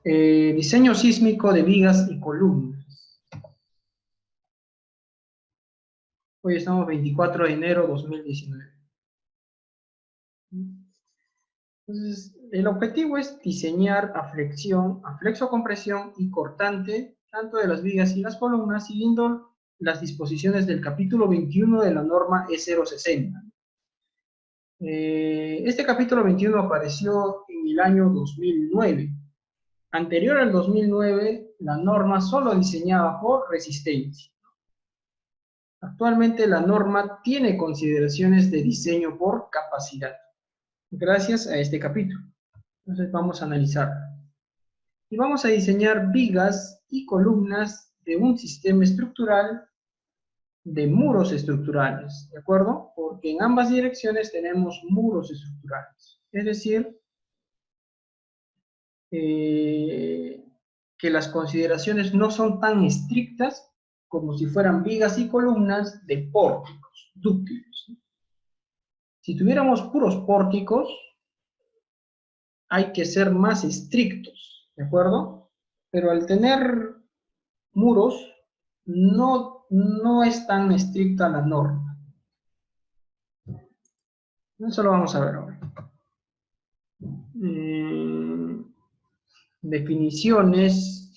Diseño sísmico de vigas y columnas. Hoy estamos 24 de enero de 2019. Entonces, el objetivo es diseñar a flexión, a flexocompresión y cortante, tanto de las vigas y las columnas, siguiendo las disposiciones del capítulo 21 de la norma E060. Este capítulo 21 apareció en el año 2009. Anterior al 2009, la norma solo diseñaba por resistencia. Actualmente la norma tiene consideraciones de diseño por capacidad, gracias a este capítulo. Entonces vamos a analizar. Y vamos a diseñar vigas y columnas de un sistema estructural de muros estructurales, ¿de acuerdo? Porque en ambas direcciones tenemos muros estructurales. Es decir, que las consideraciones no son tan estrictas como si fueran vigas y columnas de pórticos, dúctiles. Si tuviéramos puros pórticos, hay que ser más estrictos, ¿de acuerdo? Pero al tener muros, no es tan estricta la norma. Eso lo vamos a ver ahora. Definiciones.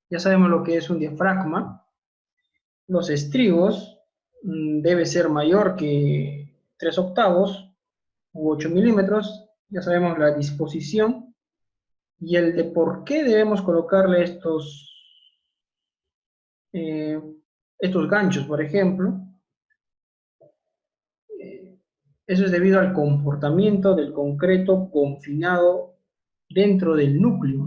Ya sabemos lo que es un diafragma. Los estribos debe ser mayor que 3/8 u 8 milímetros. Ya sabemos la disposición y el de por qué debemos colocarle estos ganchos, por ejemplo. Eso es debido al comportamiento del concreto confinado dentro del núcleo.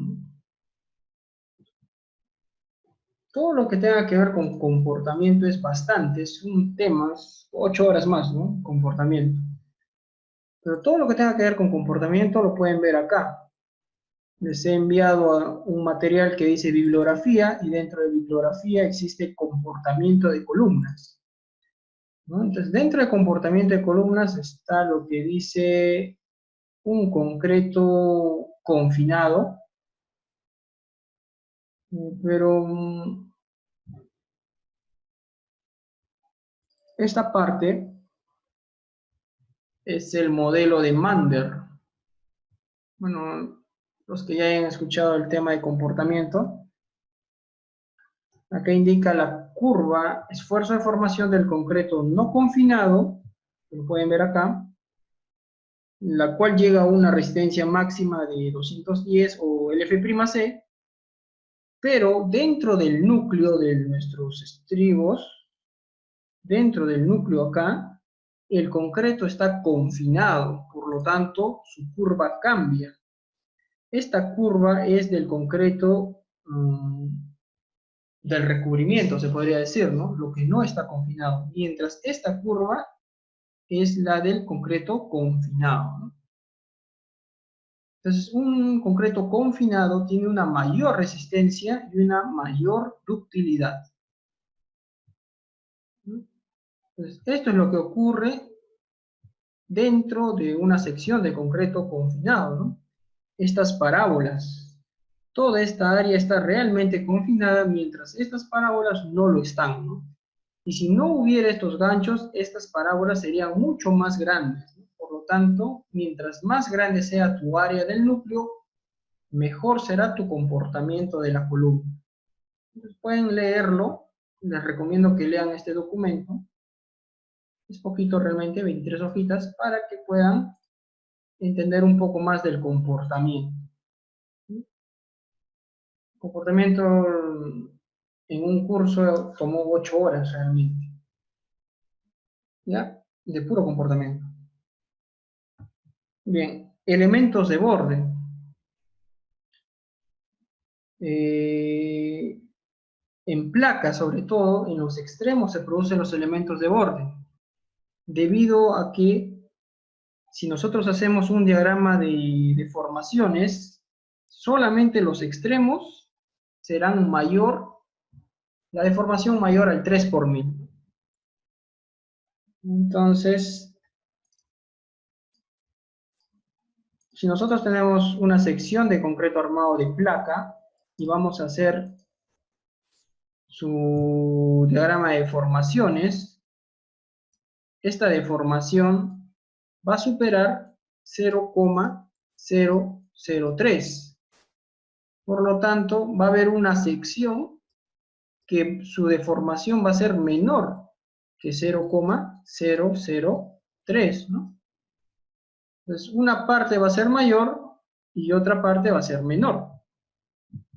Todo lo que tenga que ver con comportamiento es bastante, es un tema, es 8 horas más, ¿no? Comportamiento. Pero todo lo que tenga que ver con comportamiento lo pueden ver acá. Les he enviado un material que dice bibliografía, y dentro de bibliografía existe comportamiento de columnas, ¿no? Entonces, dentro de comportamiento de columnas está lo que dice un concreto confinado, pero esta parte es el modelo de Mander. Bueno, los que ya hayan escuchado el tema de comportamiento, acá indica la curva esfuerzo de formación del concreto no confinado, lo pueden ver acá, la cual llega a una resistencia máxima de 210 o LF'C, pero dentro del núcleo de nuestros estribos, dentro del núcleo acá, el concreto está confinado, por lo tanto, su curva cambia. Esta curva es del concreto del recubrimiento, se podría decir, ¿no? Lo que no está confinado, mientras esta curva es la del concreto confinado, ¿no? Entonces, un concreto confinado tiene una mayor resistencia y una mayor ductilidad. Entonces, esto es lo que ocurre dentro de una sección de concreto confinado, ¿no? Estas parábolas. Toda esta área está realmente confinada, mientras estas parábolas no lo están, ¿no? Y si no hubiera estos ganchos, estas parábolas serían mucho más grandes, ¿no? Por lo tanto, mientras más grande sea tu área del núcleo, mejor será tu comportamiento de la columna. Entonces, pueden leerlo, les recomiendo que lean este documento. Es poquito realmente, 23 hojitas, para que puedan entender un poco más del comportamiento. Comportamiento en un curso tomó 8 horas realmente, ¿ya? De puro comportamiento. Bien, elementos de borde. En placas, sobre todo, en los extremos se producen los elementos de borde, debido a que si nosotros hacemos un diagrama de deformaciones, solamente los extremos serán mayor, la deformación mayor al 3 por 1000. Entonces, Si nosotros tenemos una sección de concreto armado de placa y vamos a hacer su diagrama de deformaciones, esta deformación va a superar 0,003. Por lo tanto, va a haber una sección que su deformación va a ser menor que 0,003, ¿no? Entonces, una parte va a ser mayor y otra parte va a ser menor.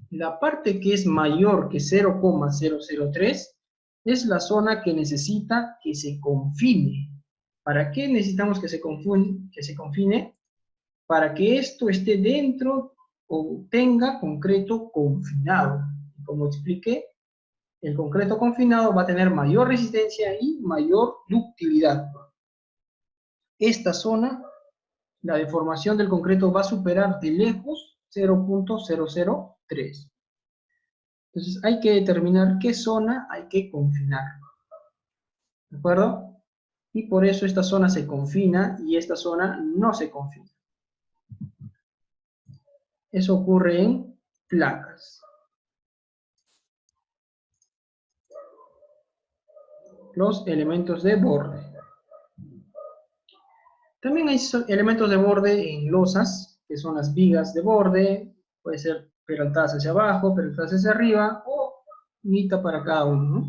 La parte que es mayor que 0,003 es la zona que necesita que se confine. ¿Para qué necesitamos que se confine? Para que esto esté dentro o tenga concreto confinado. Como expliqué, el concreto confinado va a tener mayor resistencia y mayor ductilidad. Esta zona, la deformación del concreto va a superar de lejos 0,003. Entonces hay que determinar qué zona hay que confinar. ¿De acuerdo? Y por eso esta zona se confina y esta zona no se confina. Eso ocurre en placas. Los elementos de borde. También hay elementos de borde en losas, que son las vigas de borde, puede ser peraltadas hacia abajo, peraltadas hacia arriba, o mitad para cada uno, ¿no?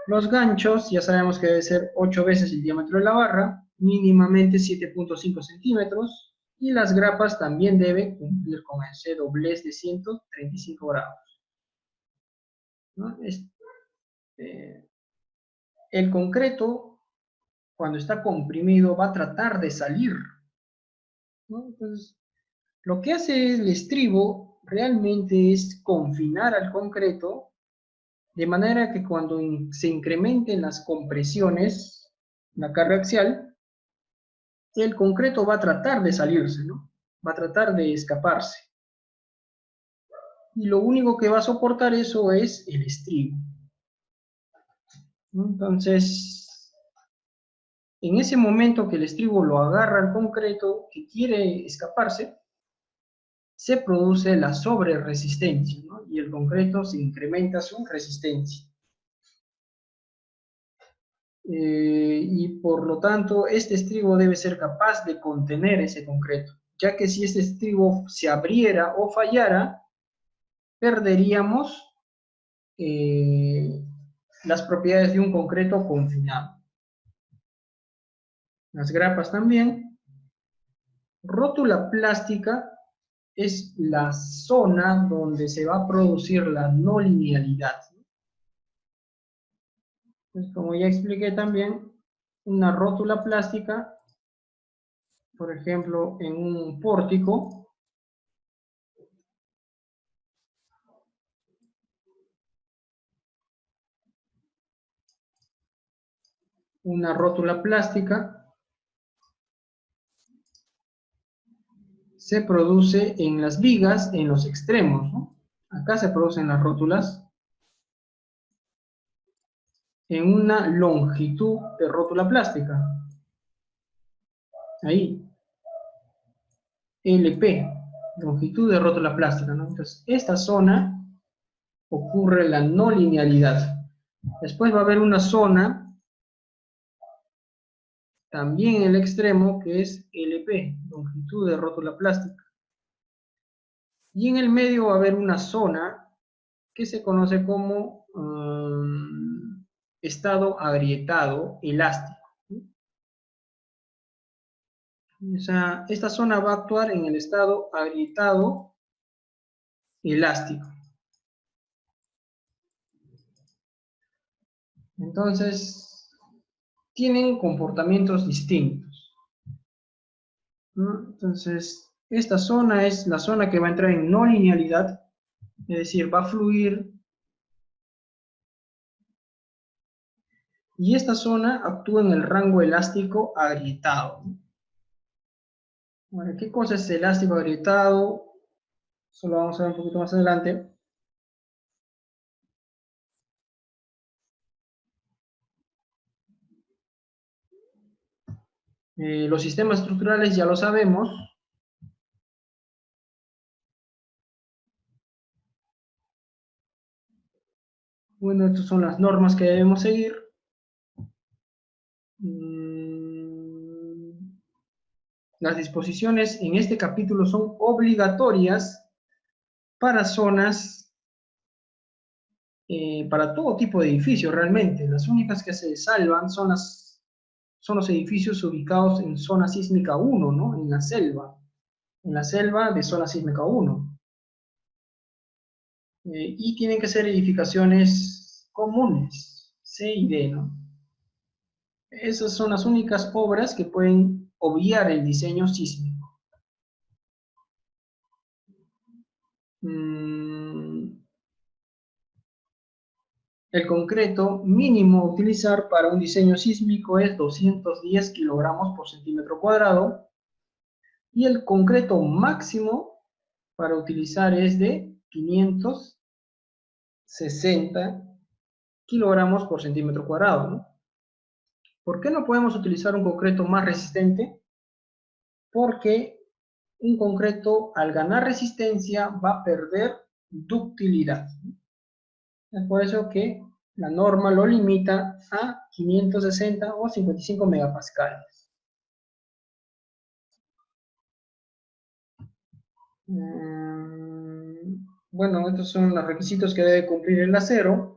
Los ganchos, ya sabemos que debe ser 8 veces el diámetro de la barra, mínimamente 7,5 centímetros, y las grapas también deben cumplir con ese doblez de 135 grados, ¿no? El concreto, cuando está comprimido, va a tratar de salir, ¿no? Entonces, lo que hace el estribo realmente es confinar al concreto de manera que cuando se incrementen las compresiones, la carga axial, el concreto va a tratar de salirse, ¿no? Va a tratar de escaparse. Y lo único que va a soportar eso es el estribo, ¿no? Entonces, en ese momento que el estribo lo agarra al concreto que quiere escaparse, se produce la sobreresistencia, ¿no? Y el concreto se incrementa su resistencia. Y por lo tanto, este estribo debe ser capaz de contener ese concreto, ya que si este estribo se abriera o fallara, perderíamos las propiedades de un concreto confinado. Las grapas también. Rótula plástica es la zona donde se va a producir la no linealidad. Pues como ya expliqué también, una rótula plástica, por ejemplo, en un pórtico, una rótula plástica se produce en las vigas, en los extremos, ¿no? Acá se producen las rótulas en una longitud de rótula plástica. Ahí, LP, longitud de rótula plástica, ¿no? Entonces, esta zona ocurre la no linealidad. Después va a haber una zona, también en el extremo, que es LP, longitud de rótula plástica. Y en el medio va a haber una zona que se conoce como estado agrietado elástico. O sea, esta zona va a actuar en el estado agrietado elástico. Entonces, tienen comportamientos distintos, ¿no? Entonces, esta zona es la zona que va a entrar en no linealidad, es decir, va a fluir. Y esta zona actúa en el rango elástico agrietado. Bueno, ¿qué cosa es elástico agrietado? Eso lo vamos a ver un poquito más adelante. Los sistemas estructurales ya lo sabemos, Bueno, estas son las normas que debemos seguir. Las disposiciones en este capítulo son obligatorias para zonas, para todo tipo de edificios realmente. Las únicas que se salvan son los edificios ubicados en zona sísmica 1, ¿no? En la selva de zona sísmica 1. Y tienen que ser edificaciones comunes, C y D, ¿no? Esas son las únicas obras que pueden obviar el diseño sísmico. El concreto mínimo a utilizar para un diseño sísmico es 210 kilogramos por centímetro cuadrado, y el concreto máximo para utilizar es de 560 kilogramos por centímetro cuadrado, ¿no? ¿Por qué no podemos utilizar un concreto más resistente? Porque un concreto, al ganar resistencia, va a perder ductilidad. Es por eso que la norma lo limita a 560 o 55 megapascales. Bueno, estos son los requisitos que debe cumplir el acero.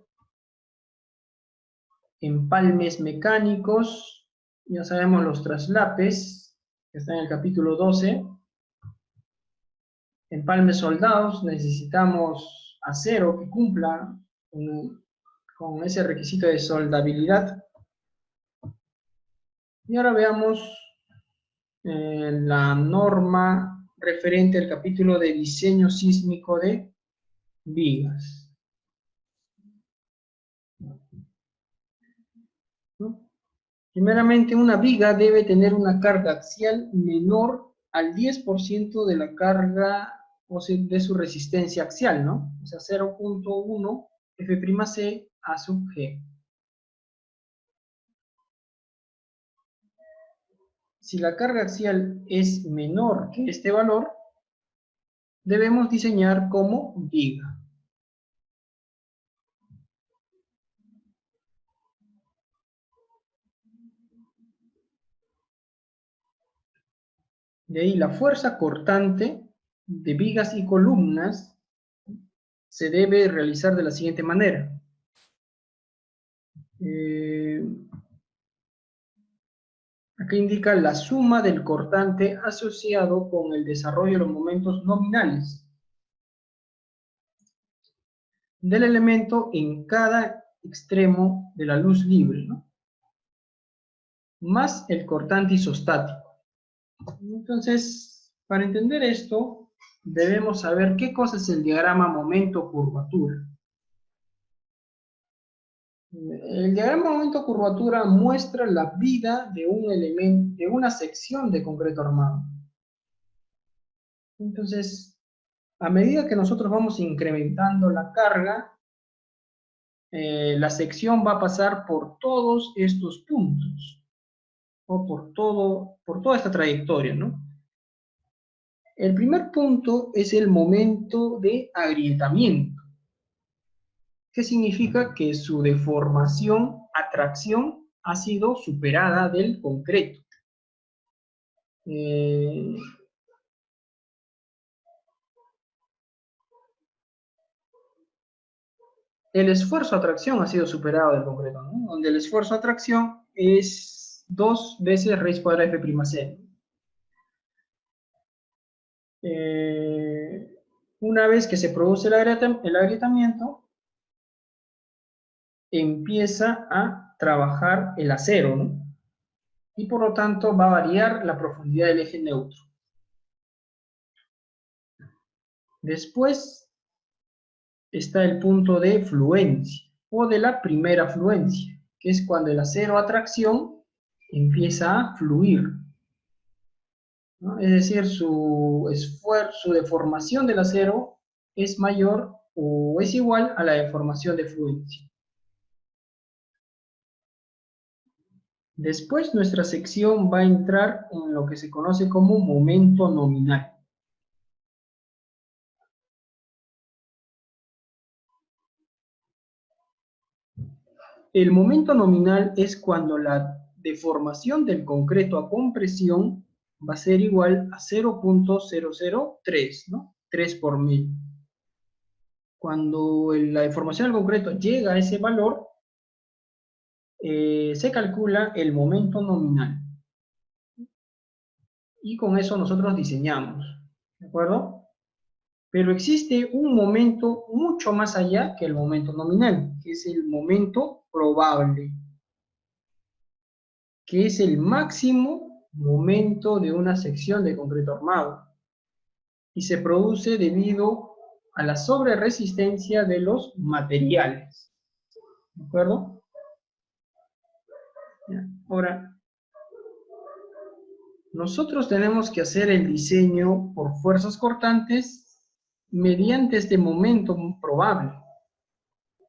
Empalmes mecánicos, ya sabemos los traslapes, que está en el capítulo 12. Empalmes soldados, necesitamos acero que cumpla con ese requisito de soldabilidad. Y ahora veamos la norma referente al capítulo de diseño sísmico de vigas, ¿no? Primeramente, una viga debe tener una carga axial menor al 10% de la carga, o sea, de su resistencia axial, ¿no? O sea, 0.1 F'C a sub G. Si la carga axial es menor que este valor, debemos diseñar como viga. De ahí la fuerza cortante de vigas y columnas se debe realizar de la siguiente manera. Acá indica la suma del cortante asociado con el desarrollo de los momentos nominales del elemento en cada extremo de la luz libre, ¿no? Más el cortante isostático. Entonces, para entender esto, debemos saber qué cosa es el diagrama momento-curvatura. El diagrama momento-curvatura muestra la vida de un elemento, de una sección de concreto armado. Entonces, a medida que nosotros vamos incrementando la carga, la sección va a pasar por todos estos puntos, o por toda esta trayectoria, ¿no? El primer punto es el momento de agrietamiento, que significa que su deformación, atracción, ha sido superada del concreto. El esfuerzo de atracción ha sido superado del concreto, ¿no? Donde el esfuerzo de atracción es 2 veces raíz cuadrada de F'C. Una vez que se produce el agrietamiento, empieza a trabajar el acero, ¿no? Y por lo tanto va a variar la profundidad del eje neutro. Después está el punto de fluencia, o de la primera fluencia, que es cuando el acero a tracción empieza a fluir, ¿no? Es decir, su esfuerzo, su deformación del acero es mayor o es igual a la deformación de fluencia. Después nuestra sección va a entrar en lo que se conoce como momento nominal. El momento nominal es cuando la deformación del concreto a compresión va a ser igual a 0.003, ¿no? 3 por 1000. Cuando la deformación del concreto llega a ese valor, se calcula el momento nominal. Y con eso nosotros diseñamos, ¿de acuerdo? Pero existe un momento mucho más allá que el momento nominal, que es el momento probable, que es el máximo momento de una sección de concreto armado, y se produce debido a la sobreresistencia de los materiales, ¿de acuerdo? Ahora, nosotros tenemos que hacer el diseño por fuerzas cortantes mediante este momento probable,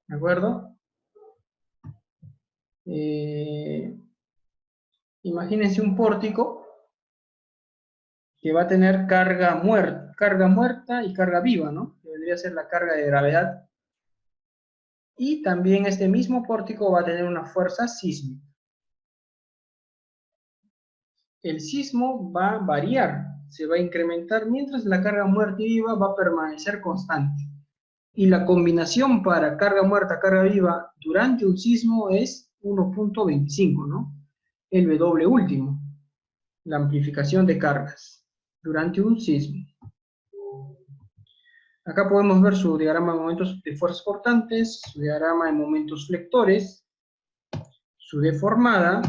¿de acuerdo? Imagínense un pórtico que va a tener carga muerta y carga viva, ¿no? Que vendría a ser la carga de gravedad. Y también este mismo pórtico va a tener una fuerza sísmica. El sismo va a variar, se va a incrementar, mientras la carga muerta y viva va a permanecer constante. Y la combinación para carga muerta, carga viva durante un sismo es 1.25, ¿no? El W último, la amplificación de cargas durante un sismo. Acá podemos ver su diagrama de momentos de fuerzas cortantes, su diagrama de momentos flectores, su deformada,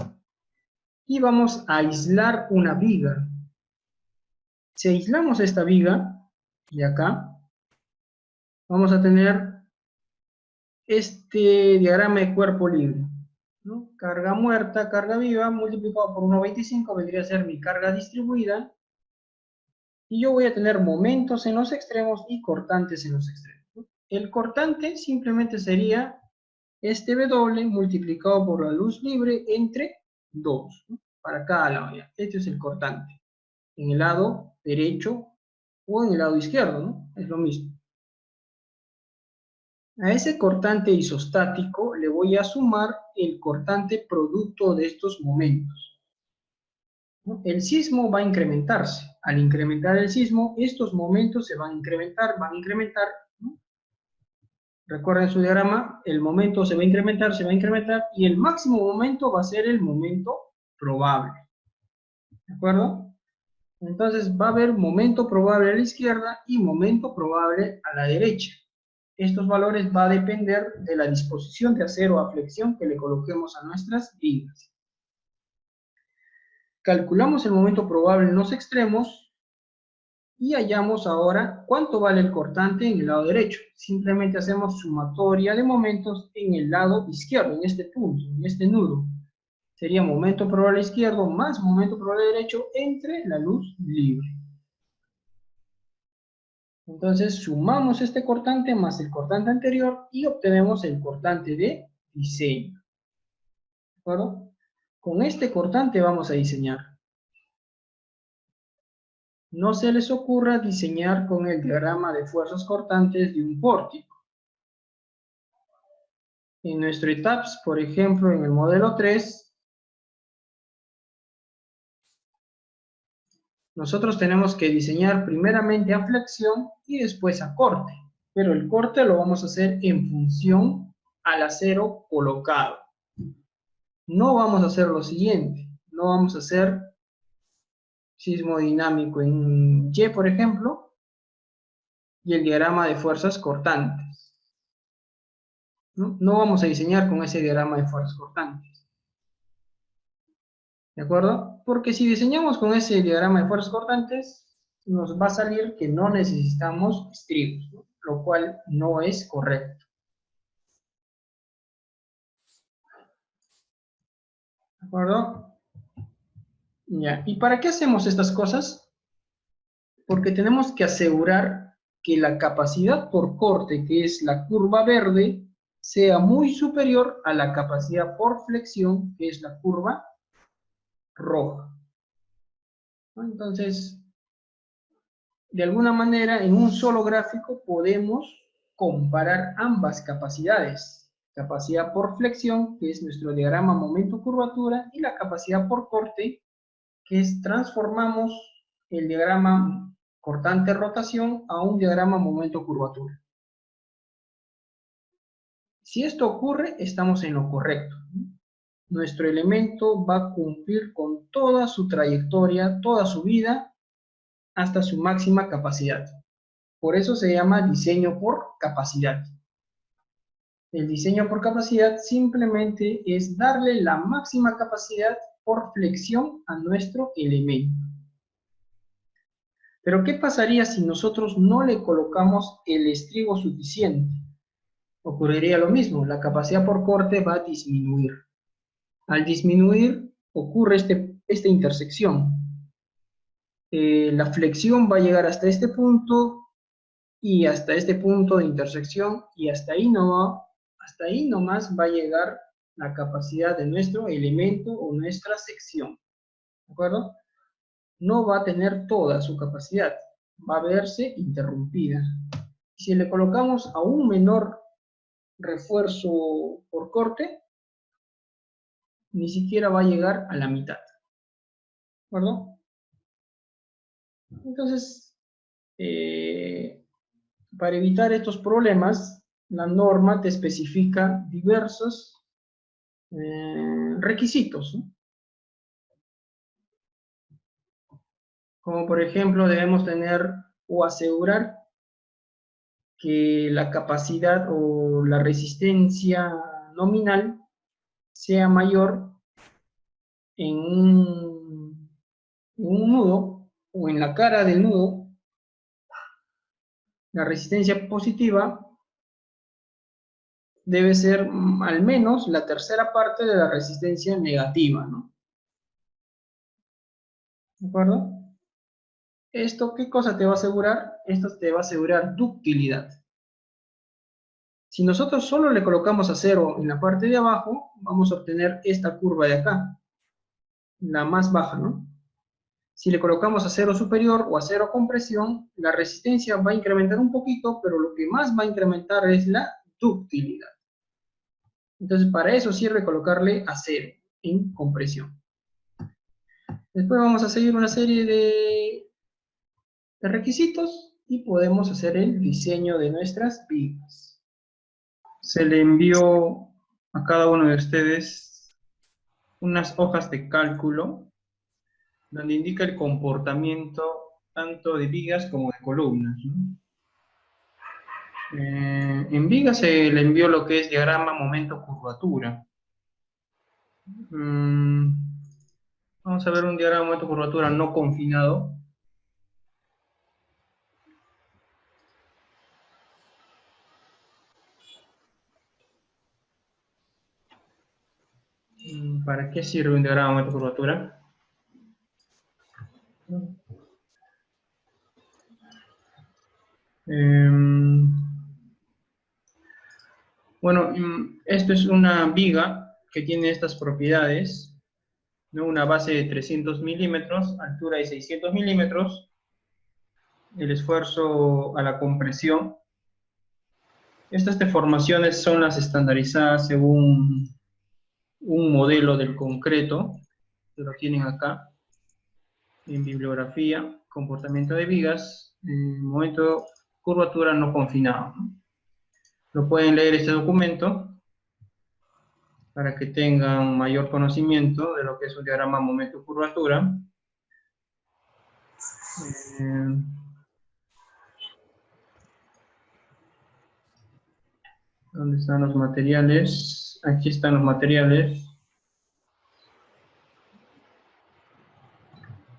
y vamos a aislar una viga. Si aislamos esta viga, de acá, vamos a tener este diagrama de cuerpo libre, ¿no? Carga muerta, carga viva, multiplicado por 1.25 vendría a ser mi carga distribuida, y yo voy a tener momentos en los extremos y cortantes en los extremos, ¿no? El cortante simplemente sería este W multiplicado por la luz libre entre 2, ¿no? Para cada lado. Ya. Este es el cortante. En el lado derecho o en el lado izquierdo, ¿no? Es lo mismo. A ese cortante isostático le voy a sumar el cortante producto de estos momentos, ¿no? El sismo va a incrementarse. Al incrementar el sismo, estos momentos se van a incrementar, ¿no? Recuerden su diagrama, el momento se va a incrementar, y el máximo momento va a ser el momento probable. ¿De acuerdo? Entonces va a haber momento probable a la izquierda y momento probable a la derecha. Estos valores va a depender de la disposición de acero a flexión que le coloquemos a nuestras vigas. Calculamos el momento probable en los extremos y hallamos ahora cuánto vale el cortante en el lado derecho. Simplemente hacemos sumatoria de momentos en el lado izquierdo, en este punto, en este nudo. Sería momento probable izquierdo más momento probable derecho entre la luz libre. Entonces sumamos este cortante más el cortante anterior y obtenemos el cortante de diseño. ¿De acuerdo? Con este cortante vamos a diseñar. No se les ocurra diseñar con el diagrama de fuerzas cortantes de un pórtico. En nuestro ETAPS, por ejemplo, en el modelo 3, nosotros tenemos que diseñar primeramente a flexión y después a corte. Pero el corte lo vamos a hacer en función al acero colocado. No vamos a hacer lo siguiente. No vamos a hacer sismo dinámico en Y, por ejemplo, y el diagrama de fuerzas cortantes. No vamos a diseñar con ese diagrama de fuerzas cortantes. ¿De acuerdo? Porque si diseñamos con ese diagrama de fuerzas cortantes, nos va a salir que no necesitamos estribos, ¿no? Lo cual no es correcto. ¿De acuerdo? Ya. ¿Y para qué hacemos estas cosas? Porque tenemos que asegurar que la capacidad por corte, que es la curva verde, sea muy superior a la capacidad por flexión, que es la curva roja. Entonces, de alguna manera, en un solo gráfico podemos comparar ambas capacidades, capacidad por flexión, que es nuestro diagrama momento-curvatura, y la capacidad por corte, que es transformamos el diagrama cortante-rotación a un diagrama momento-curvatura. Si esto ocurre, estamos en lo correcto. Nuestro elemento va a cumplir con toda su trayectoria, toda su vida, hasta su máxima capacidad. Por eso se llama diseño por capacidad. El diseño por capacidad simplemente es darle la máxima capacidad por flexión a nuestro elemento. Pero ¿qué pasaría si nosotros no le colocamos el estribo suficiente? Ocurriría lo mismo, la capacidad por corte va a disminuir. Al disminuir, ocurre esta intersección. La flexión va a llegar hasta este punto y hasta este punto de intersección, y hasta ahí nomás va a llegar la capacidad de nuestro elemento o nuestra sección. ¿De acuerdo? No va a tener toda su capacidad, va a verse interrumpida. Si le colocamos a un menor refuerzo por corte, ni siquiera va a llegar a la mitad. ¿De acuerdo? Entonces, para evitar estos problemas, la norma te especifica diversos requisitos, ¿no? Como por ejemplo, debemos tener o asegurar que la capacidad o la resistencia nominal sea mayor en un nudo o en la cara del nudo. La resistencia positiva debe ser al menos la tercera parte de la resistencia negativa, ¿no? ¿De acuerdo? ¿Esto qué cosa te va a asegurar? Esto te va a asegurar ductilidad. Si nosotros solo le colocamos acero en la parte de abajo, vamos a obtener esta curva de acá, la más baja, ¿no? Si le colocamos acero superior o acero compresión, la resistencia va a incrementar un poquito, pero lo que más va a incrementar es la ductilidad. Entonces, para eso sirve colocarle acero en compresión. Después vamos a seguir una serie de requisitos y podemos hacer el diseño de nuestras vigas. Se le envió a cada uno de ustedes unas hojas de cálculo donde indica el comportamiento tanto de vigas como de columnas, ¿no? En vigas se le envió lo que es diagrama momento-curvatura. Vamos a ver un diagrama momento-curvatura no confinado. ¿Para qué sirve un diagrama momento-curvatura? Bueno, esto es una viga que tiene estas propiedades, ¿no? Una base de 300 milímetros, altura de 600 milímetros, el esfuerzo a la compresión. Estas deformaciones son las estandarizadas según un modelo del concreto, que lo tienen acá, en bibliografía, comportamiento de vigas, momento curvatura no confinado, ¿no? Lo pueden leer este documento para que tengan mayor conocimiento de lo que es un diagrama momento-curvatura. ¿Dónde están los materiales? Aquí están los materiales.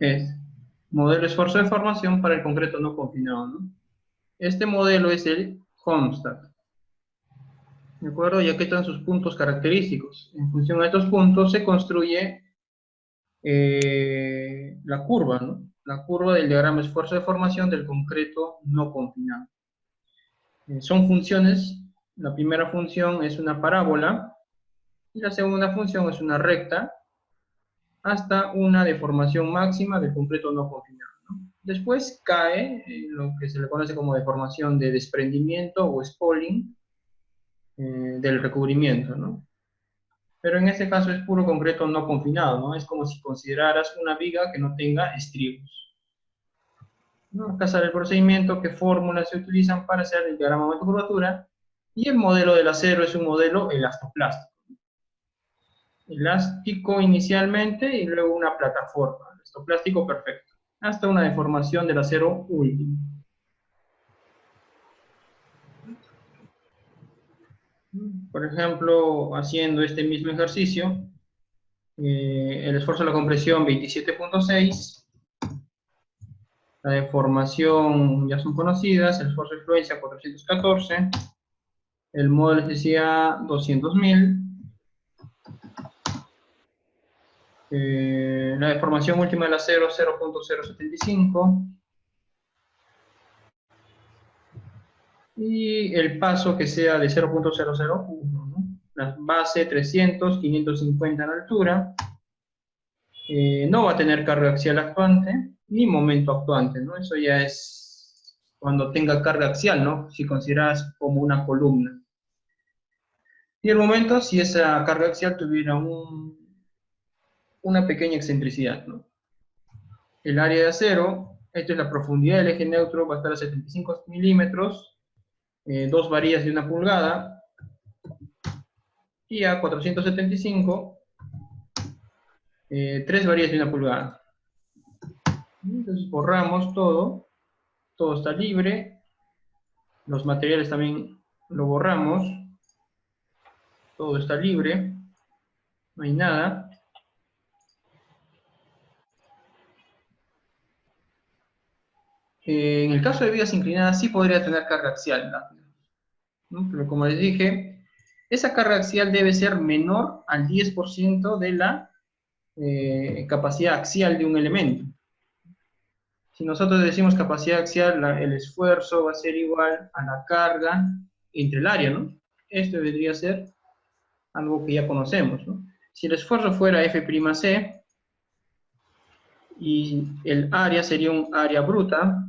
Es modelo esfuerzo de formación para el concreto no confinado, ¿no? Este modelo es el Homstad. ¿De acuerdo? Y aquí están sus puntos característicos. En función de estos puntos se construye la curva, ¿no? La curva del diagrama esfuerzo de formación del concreto no confinado. Son funciones. La primera función es una parábola y la segunda función es una recta hasta una deformación máxima del concreto no confinado, ¿no? Después cae en lo que se le conoce como deformación de desprendimiento o spalling, del recubrimiento, ¿no? Pero en este caso es puro concreto no confinado, ¿no? Es como si consideraras una viga que no tenga estribos, ¿no? Acá sale el procedimiento, qué fórmulas se utilizan para hacer el diagrama de momento de curvatura, y el modelo del acero es un modelo elastoplástico. Elástico inicialmente y luego una plataforma, elastoplástico perfecto, hasta una deformación del acero último. Por ejemplo, haciendo este mismo ejercicio, el esfuerzo de la compresión 27.6, la deformación ya son conocidas, el esfuerzo de influencia 414, el modo de electricidad 200.000, la deformación última del acero 0.075, y el paso que sea de 0.001, ¿no? La base 300, 550 en altura, no va a tener carga axial actuante, ni momento actuante, ¿no? Eso ya es cuando tenga carga axial, ¿no? Si consideras como una columna. Y el momento, si esa carga axial tuviera una pequeña excentricidad, ¿no? El área de acero, esto es la profundidad del eje neutro, va a estar a 75 milímetros, 2 varillas de 1 pulgada, y a 475, 3 varillas de 1 pulgada. Entonces borramos todo, todo está libre, los materiales también lo borramos, todo está libre, no hay nada. En el caso de vigas inclinadas sí podría tener carga axial, ¿no? Pero como les dije, esa carga axial debe ser menor al 10% de la capacidad axial de un elemento. Si nosotros decimos capacidad axial, el esfuerzo va a ser igual a la carga entre el área, ¿no? Esto debería ser algo que ya conocemos, ¿no? Si el esfuerzo fuera F'C y el área sería un área bruta,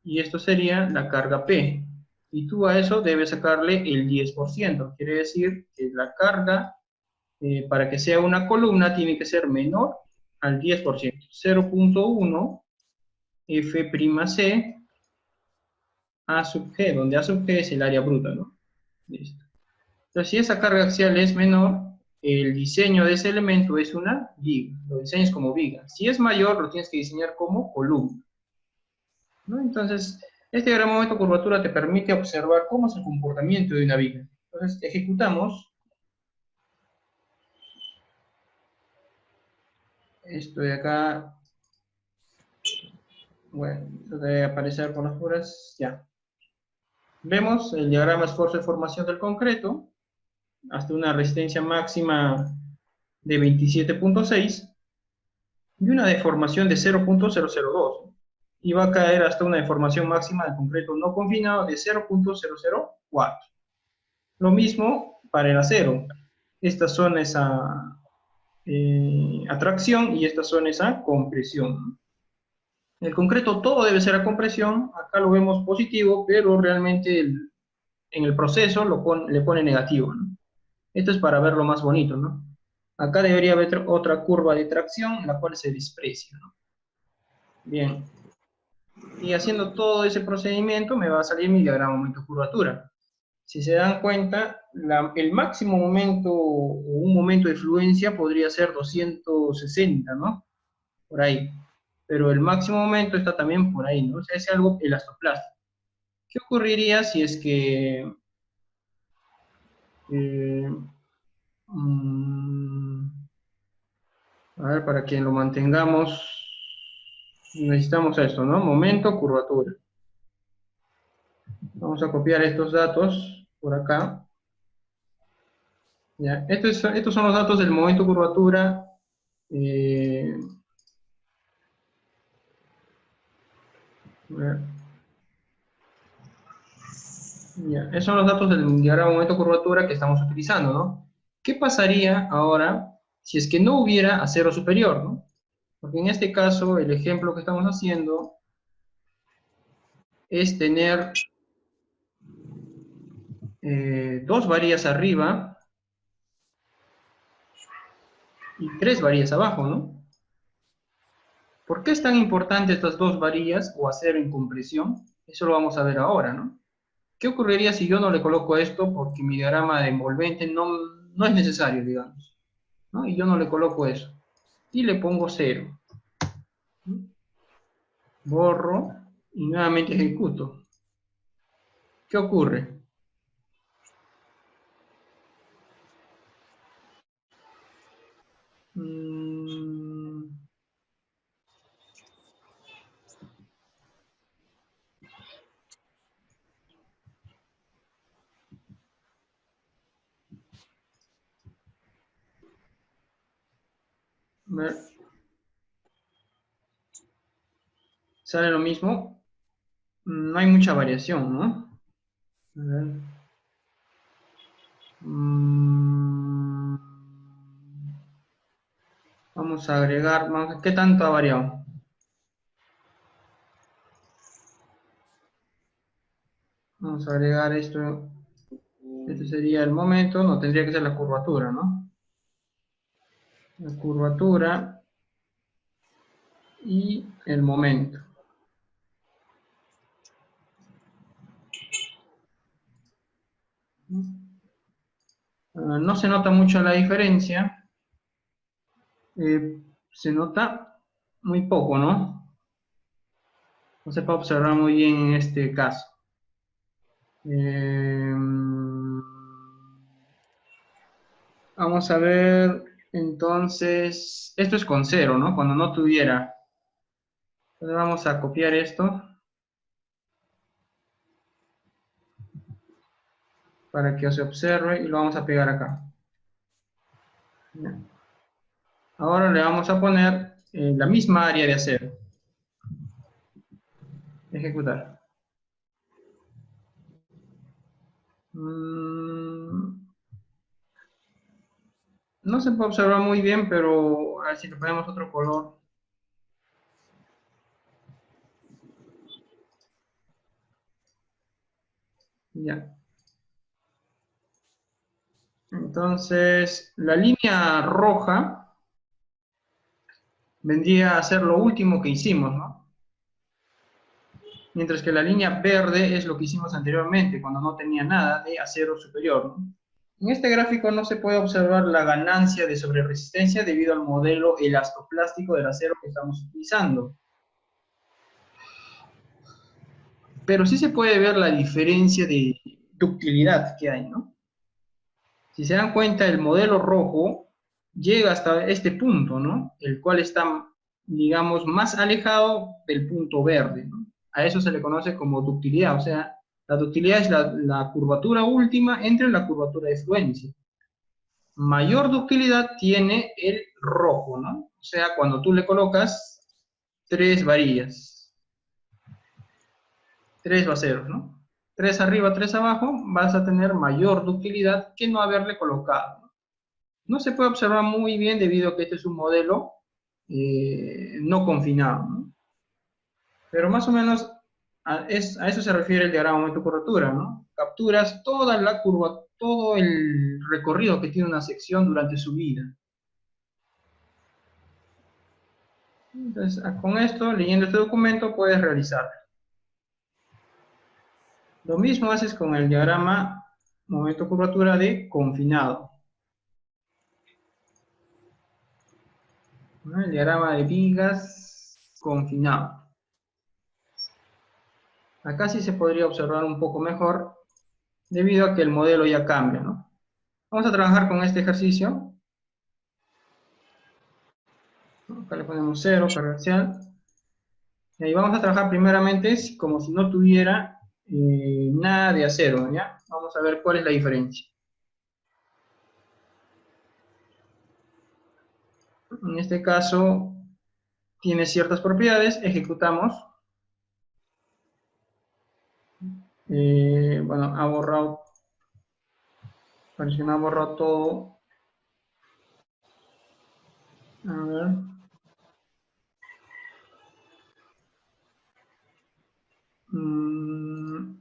y esto sería la carga P. Y tú a eso debes sacarle el 10%. Quiere decir que la carga, para que sea una columna, tiene que ser menor al 10%. 0.1 F'C A sub G, donde A sub G es el área bruta, ¿no? Listo. Entonces, si esa carga axial es menor, el diseño de ese elemento es una viga. Lo diseñas como viga. Si es mayor, lo tienes que diseñar como columna, ¿no? Entonces, este diagrama de momento de curvatura te permite observar cómo es el comportamiento de una viga. Entonces, ejecutamos. Esto de acá, bueno, esto debe aparecer con las puras, ya. Vemos el diagrama esfuerzo de formación del concreto, hasta una resistencia máxima de 27.6 y una deformación de 0.002. Y va a caer hasta una deformación máxima del concreto no confinado de 0.004. Lo mismo para el acero. Esta zona es a atracción y esta zona es a compresión. En el concreto todo debe ser a compresión. Acá lo vemos positivo, pero realmente en el proceso le pone negativo, ¿no? Esto es para verlo más bonito, ¿no? Acá debería haber otra curva de tracción, la cual se desprecia, ¿no? Bien. Y haciendo todo ese procedimiento me va a salir mi diagrama de momento de curvatura. Si se dan cuenta, el máximo momento o un momento de fluencia podría ser 260, ¿no? Por ahí. Pero el máximo momento está también por ahí, ¿no? O sea, es algo elastoplástico. ¿Qué ocurriría si es que eh, mm, a ver, para que lo mantengamos, necesitamos esto, ¿no? Momento, curvatura. Vamos a copiar estos datos por acá. Ya. Estos son los datos del momento, curvatura. eh, a ver. Ya. Esos son los datos del diagrama de momento, curvatura que estamos utilizando, ¿no? ¿Qué pasaría ahora si es que no hubiera acero superior, ¿no? Porque en este caso, el ejemplo que estamos haciendo es tener 2 varillas arriba y 3 varillas abajo, ¿no? ¿Por qué es tan importante estas 2 varillas o acero en compresión? Eso lo vamos a ver ahora, ¿no? ¿Qué ocurriría si yo no le coloco esto porque mi diagrama de envolvente no es necesario, digamos, ¿no? Y yo no le coloco eso. Y le pongo 0. Borro y nuevamente ejecuto. ¿Qué ocurre? Mm, a ver, sale lo mismo. No hay mucha variación, ¿no? A ver. Mm, vamos a agregar, ¿qué tanto ha variado? Vamos a agregar esto. Este sería el momento, no tendría que ser la curvatura, ¿no? La curvatura y el momento. No se nota mucho la diferencia, se nota muy poco, ¿no? No se puede observar muy bien en este caso. Eh, vamos a ver, entonces, esto es con 0, ¿no? Cuando no tuviera. Entonces vamos a copiar esto para que se observe y lo vamos a pegar acá. Ahora le vamos a poner la misma área de acero. Ejecutar. No se puede observar muy bien, pero a ver si le ponemos otro color. Ya. Entonces, la línea roja vendría a ser lo último que hicimos, ¿no? Mientras que la línea verde es lo que hicimos anteriormente, cuando no tenía nada de acero superior, ¿no? En este gráfico no se puede observar la ganancia de sobreresistencia debido al modelo elastoplástico del acero que estamos utilizando. Pero sí se puede ver la diferencia de ductilidad que hay, ¿no? Si se dan cuenta, el modelo rojo llega hasta este punto, ¿no? El cual está, digamos, más alejado del punto verde, ¿no? A eso se le conoce como ductilidad, o sea, la ductilidad es la curvatura última entre la curvatura de fluencia. Mayor ductilidad tiene el rojo, ¿no? O sea, cuando tú le colocas 3 varillas, 3 vaceros, ¿no? 3 arriba, 3 abajo, vas a tener mayor ductilidad que no haberle colocado. No se puede observar muy bien debido a que este es un modelo no confinado, ¿no? Pero más o menos a eso se refiere el diagrama momento-curvatura, ¿no? Capturas toda la curva, todo el recorrido que tiene una sección durante su vida. Entonces, con esto, leyendo este documento, puedes realizar. Lo mismo haces con el diagrama momento-curvatura de confinado, ¿no? El diagrama de vigas confinado. Acá sí se podría observar un poco mejor debido a que el modelo ya cambia, ¿no? Vamos a trabajar con este ejercicio. Acá le ponemos 0, carga parcial. Y ahí vamos a trabajar primeramente como si no tuviera nada de acero, ¿ya? Vamos a ver cuál es la diferencia. En este caso, tiene ciertas propiedades, ejecutamos. Bueno, ha borrado, parece que no ha borrado todo. A ver.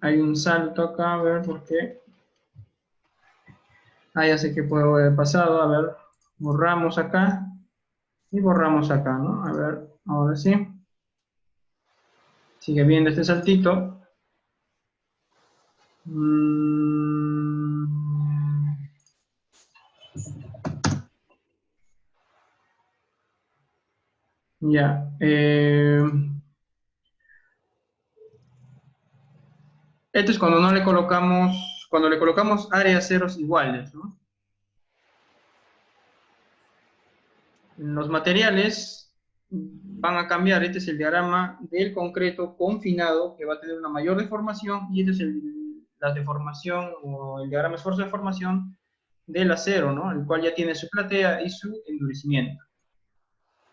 Hay un salto acá, a ver por qué. Ah, ya sé que puedo haber pasado. A ver, borramos acá y borramos acá, ¿no? A ver, ahora sí. Sigue viendo este saltito. Mm, ya. Esto es cuando no le colocamos, cuando le colocamos áreas ceros iguales, ¿no? Los materiales van a cambiar. Este es el diagrama del concreto confinado, que va a tener una mayor deformación, y este es la deformación o el diagrama esfuerzo de deformación del acero, ¿no? El cual ya tiene su platea y su endurecimiento.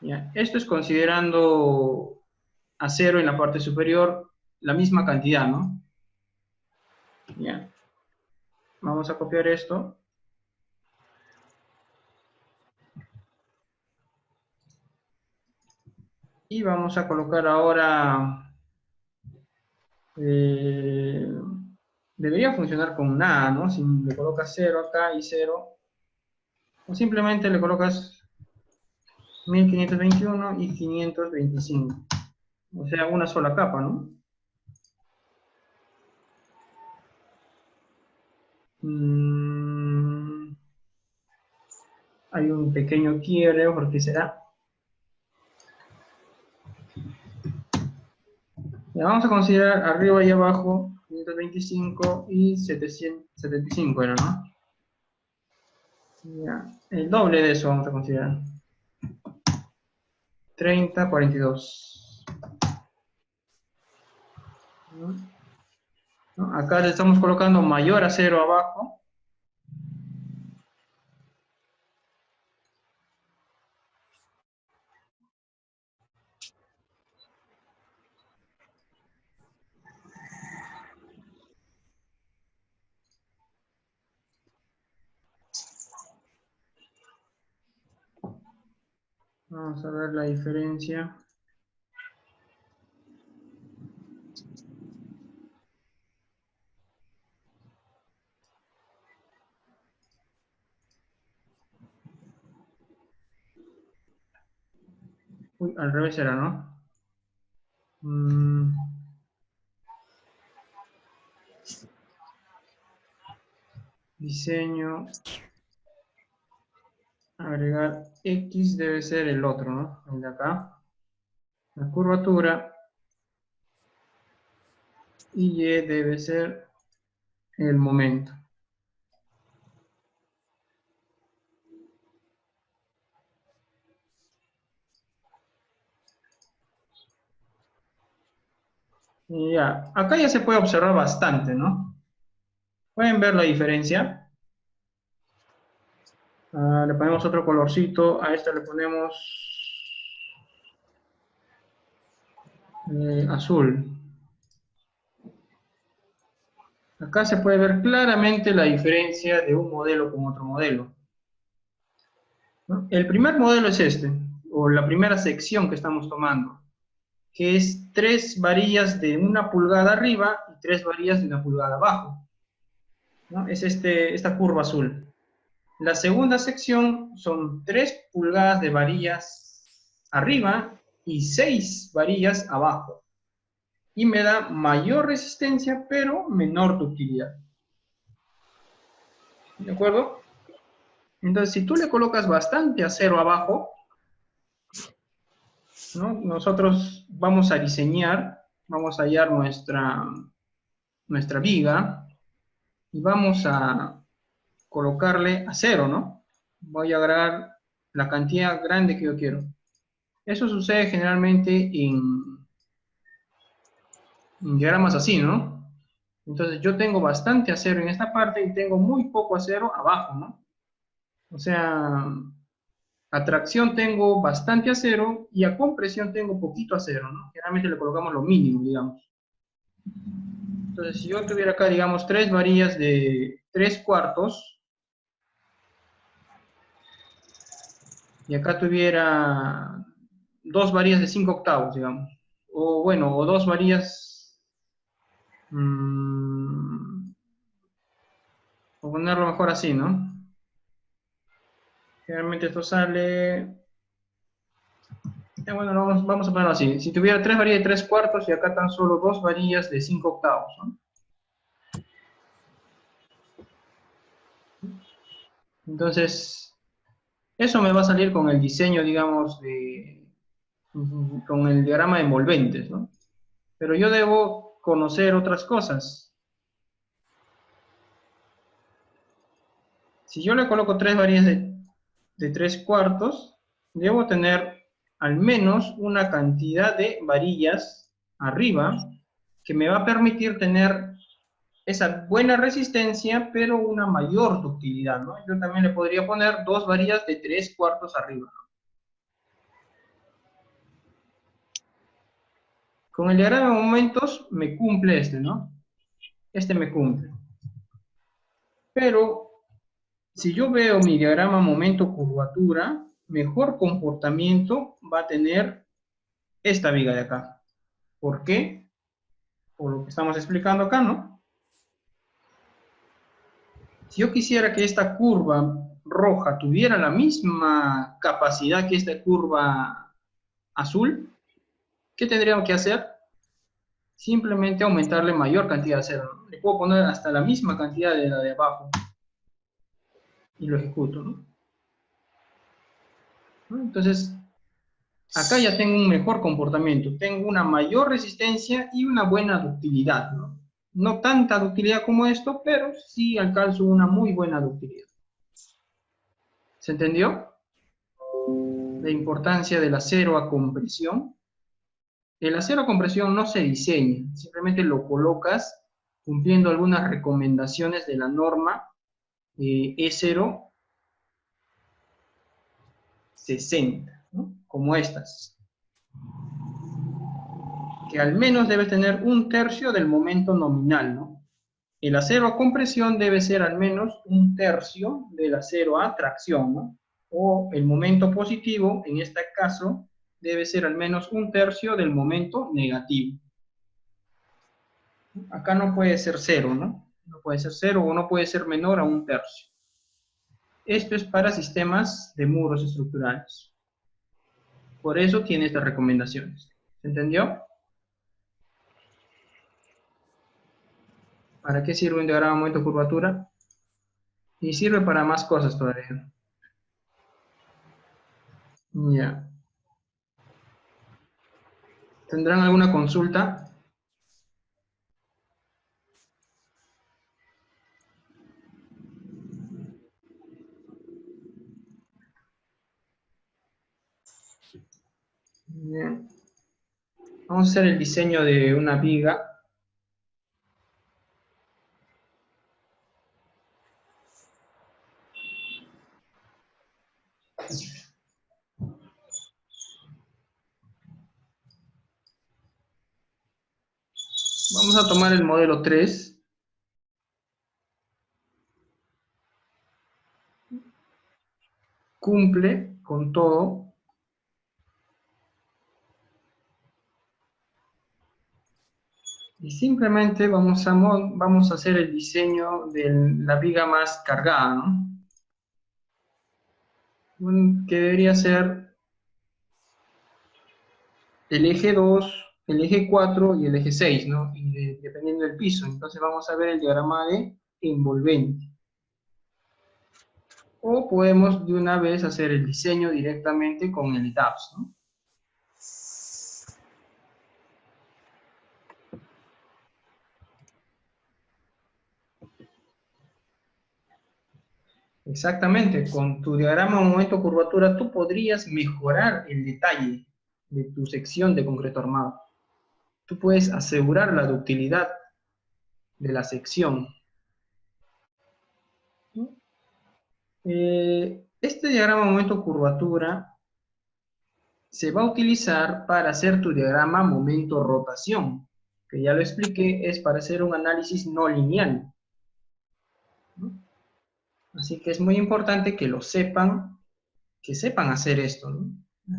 ¿Ya? Esto es considerando acero en la parte superior, la misma cantidad, ¿no? ¿Ya? Vamos a copiar esto. Y vamos a colocar ahora, eh, debería funcionar con nada, ¿no? Si le colocas 0 acá y 0, o simplemente le colocas 1521 y 525, o sea, una sola capa, ¿no? Mm, hay un pequeño quiebre, ¿por qué será? Ya, vamos a considerar arriba y abajo 525 y 775 era, ¿no? Ya, el doble de eso vamos a considerar. 30, 42. ¿No? ¿No? Acá le estamos colocando mayor a 0 abajo. Vamos a ver la diferencia. Uy, al revés era, ¿no? Mm, diseño, agregar X debe ser el otro, ¿no? El de acá. La curvatura. Y Y debe ser el momento. Y ya, acá ya se puede observar bastante, ¿no? ¿Pueden ver la diferencia? Ah, le ponemos otro colorcito, a esta le ponemos azul. Acá se puede ver claramente la diferencia de un modelo con otro modelo, ¿no? El primer modelo es este, o la primera sección que estamos tomando, que es 3 varillas de 1 pulgada arriba y 3 varillas de 1 pulgada abajo, ¿no? Es esta curva azul. La segunda sección son 3 pulgadas de varillas arriba y 6 varillas abajo. Y me da mayor resistencia, pero menor ductilidad. ¿De acuerdo? Entonces, si tú le colocas bastante acero abajo, ¿no? Nosotros vamos a diseñar, vamos a hallar nuestra viga y vamos a colocarle acero, ¿no? Voy a agregar la cantidad grande que yo quiero. Eso sucede generalmente en diagramas así, ¿no? Entonces yo tengo bastante acero en esta parte y tengo muy poco acero abajo, ¿no? O sea, a tracción tengo bastante acero y a compresión tengo poquito acero, ¿no? Generalmente le colocamos lo mínimo, digamos. Entonces, si yo tuviera acá, digamos, 3 varillas de 3/4 y acá tuviera 2 varillas de 5/8, digamos, o bueno, o 2 varillas, mmm, o ponerlo mejor así, ¿no? Generalmente esto sale... bueno, vamos a ponerlo así. Si tuviera 3 varillas de 3 cuartos y acá tan solo 2 varillas de 5 octavos, ¿no? Entonces, eso me va a salir con el diseño, digamos, con el diagrama de envolventes, ¿no? Pero yo debo conocer otras cosas. Si yo le coloco 3 varillas de 3 cuartos, debo tener al menos una cantidad de varillas arriba que me va a permitir tener esa buena resistencia, pero una mayor ductilidad, ¿no? Yo también le podría poner 2 varillas de 3 cuartos arriba. Con el diagrama de momentos me cumple este, ¿no? Este me cumple. Pero si yo veo mi diagrama momento curvatura, mejor comportamiento va a tener esta viga de acá. ¿Por qué? Por lo que estamos explicando acá, ¿no? Si yo quisiera que esta curva roja tuviera la misma capacidad que esta curva azul, ¿qué tendríamos que hacer? Simplemente aumentarle mayor cantidad de cero, ¿no? Le puedo poner hasta la misma cantidad de la de abajo y lo ejecuto, ¿no? Entonces, acá ya tengo un mejor comportamiento, tengo una mayor resistencia y una buena ductilidad, ¿no? No tanta ductilidad como esto, pero sí alcanzo una muy buena ductilidad. ¿Se entendió? La importancia del acero a compresión. El acero a compresión no se diseña, simplemente lo colocas cumpliendo algunas recomendaciones de la norma E060, ¿no? Como estas, que al menos debe tener un tercio del momento nominal, ¿no? El acero a compresión debe ser al menos un tercio del acero a tracción, ¿no? O el momento positivo, en este caso, debe ser al menos un tercio del momento negativo. Acá no puede ser cero, ¿no? No puede ser cero o no puede ser menor a un tercio. Esto es para sistemas de muros estructurales. Por eso tiene estas recomendaciones. ¿Se entendió? ¿Para qué sirve un diagrama de momento curvatura? Y sirve para más cosas todavía. Ya. ¿Tendrán alguna consulta? Bien. Vamos a hacer el diseño de una viga. Vamos a tomar el modelo 3. Cumple con todo. Y simplemente vamos a hacer el diseño de la viga más cargada, ¿no? Que debería ser el eje 2, el eje 4 y el eje 6, ¿no? Y dependiendo del piso. Entonces vamos a ver el diagrama de envolvente. O podemos de una vez hacer el diseño directamente con el DAPS, ¿no? Exactamente, con tu diagrama momento curvatura tú podrías mejorar el detalle de tu sección de concreto armado. Tú puedes asegurar la ductilidad de la sección. Este diagrama momento curvatura se va a utilizar para hacer tu diagrama momento rotación, que ya lo expliqué, es para hacer un análisis no lineal, ¿no? Así que es muy importante que lo sepan, que sepan hacer esto, ¿no?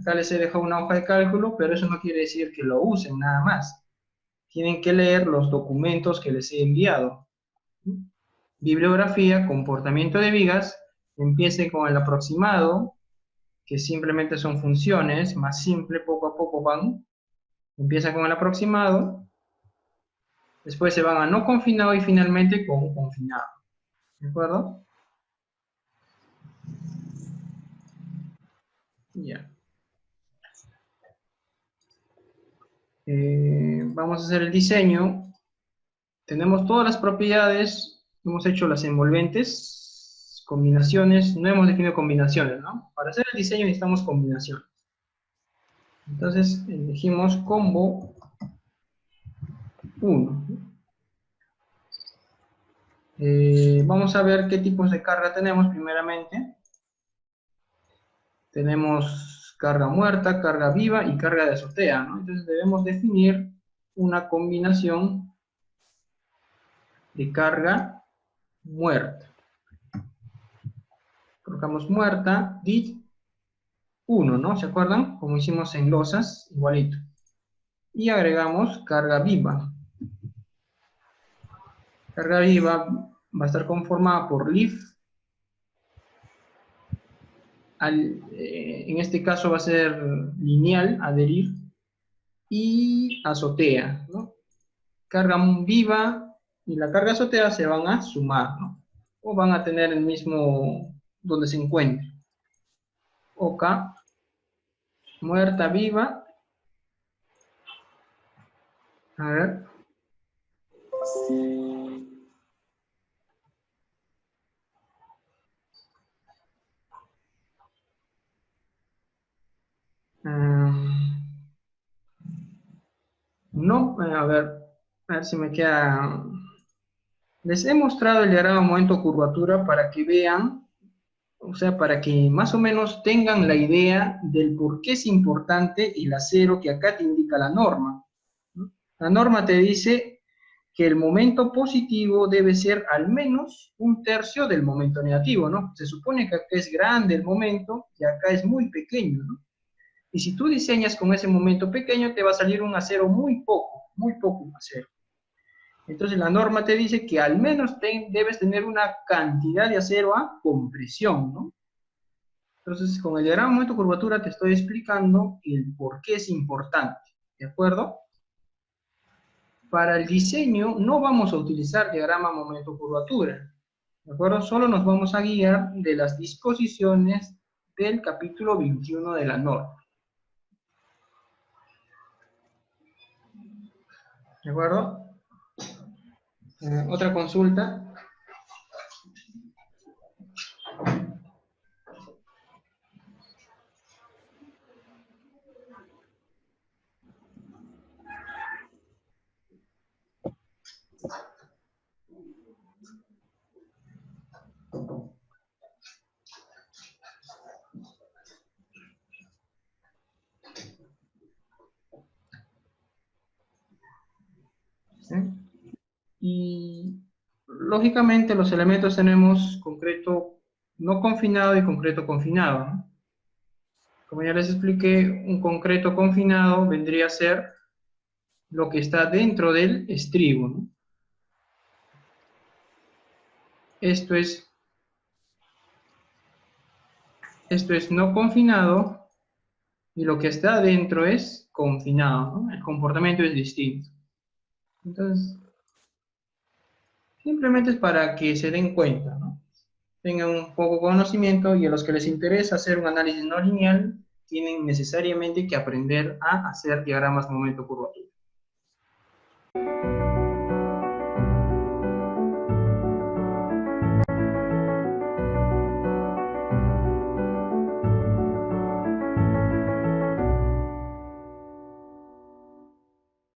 Acá les he dejado una hoja de cálculo, pero eso no quiere decir que lo usen nada más. Tienen que leer los documentos que les he enviado, ¿no? Bibliografía, comportamiento de vigas, empiece con el aproximado, que simplemente son funciones, más simple, poco a poco van. Empiezan con el aproximado, después se van a no confinado y finalmente con confinado. ¿De acuerdo? Ya. Vamos a hacer el diseño. Tenemos todas las propiedades, hemos hecho las envolventes, combinaciones, no hemos definido combinaciones, ¿no? Para hacer el diseño necesitamos combinaciones. Entonces elegimos combo 1. Vamos a ver qué tipos de carga tenemos primeramente. Tenemos carga muerta, carga viva y carga de azotea, ¿no? Entonces debemos definir una combinación de carga muerta. Colocamos muerta, dit 1, ¿no? ¿Se acuerdan? Como hicimos en losas, igualito. Y agregamos carga viva. Carga viva va a estar conformada por leaf. En este caso va a ser lineal, adherir. Y azotea, ¿no? Carga viva y la carga azotea se van a sumar, ¿no? O van a tener el mismo donde se encuentre. OK, muerta, viva. A ver. No, a ver si me queda. Les he mostrado el diagrama momento curvatura para que vean, o sea, para que más o menos tengan la idea del por qué es importante el acero que acá te indica la norma, ¿no? La norma te dice que el momento positivo debe ser al menos 1/3 del momento negativo, ¿no? Se supone que acá es grande el momento y acá es muy pequeño, ¿no? Y si tú diseñas con ese momento pequeño, te va a salir un acero muy poco acero. Entonces la norma te dice que al menos debes tener una cantidad de acero a compresión, ¿no? Entonces con el diagrama momento curvatura te estoy explicando el por qué es importante, ¿de acuerdo? Para el diseño no vamos a utilizar diagrama momento curvatura, ¿de acuerdo? Solo nos vamos a guiar de las disposiciones del capítulo 21 de la norma. ¿De acuerdo? Otra consulta. ¿Sí? Y lógicamente los elementos tenemos concreto no confinado y concreto confinado, ¿no? Como ya les expliqué, un concreto confinado vendría a ser lo que está dentro del estribo, ¿no? Esto es no confinado y lo que está adentro es confinado, ¿no? El comportamiento es distinto. Entonces, simplemente es para que se den cuenta, ¿no? Tengan un poco de conocimiento y a los que les interesa hacer un análisis no lineal, tienen necesariamente que aprender a hacer diagramas momento curvatura.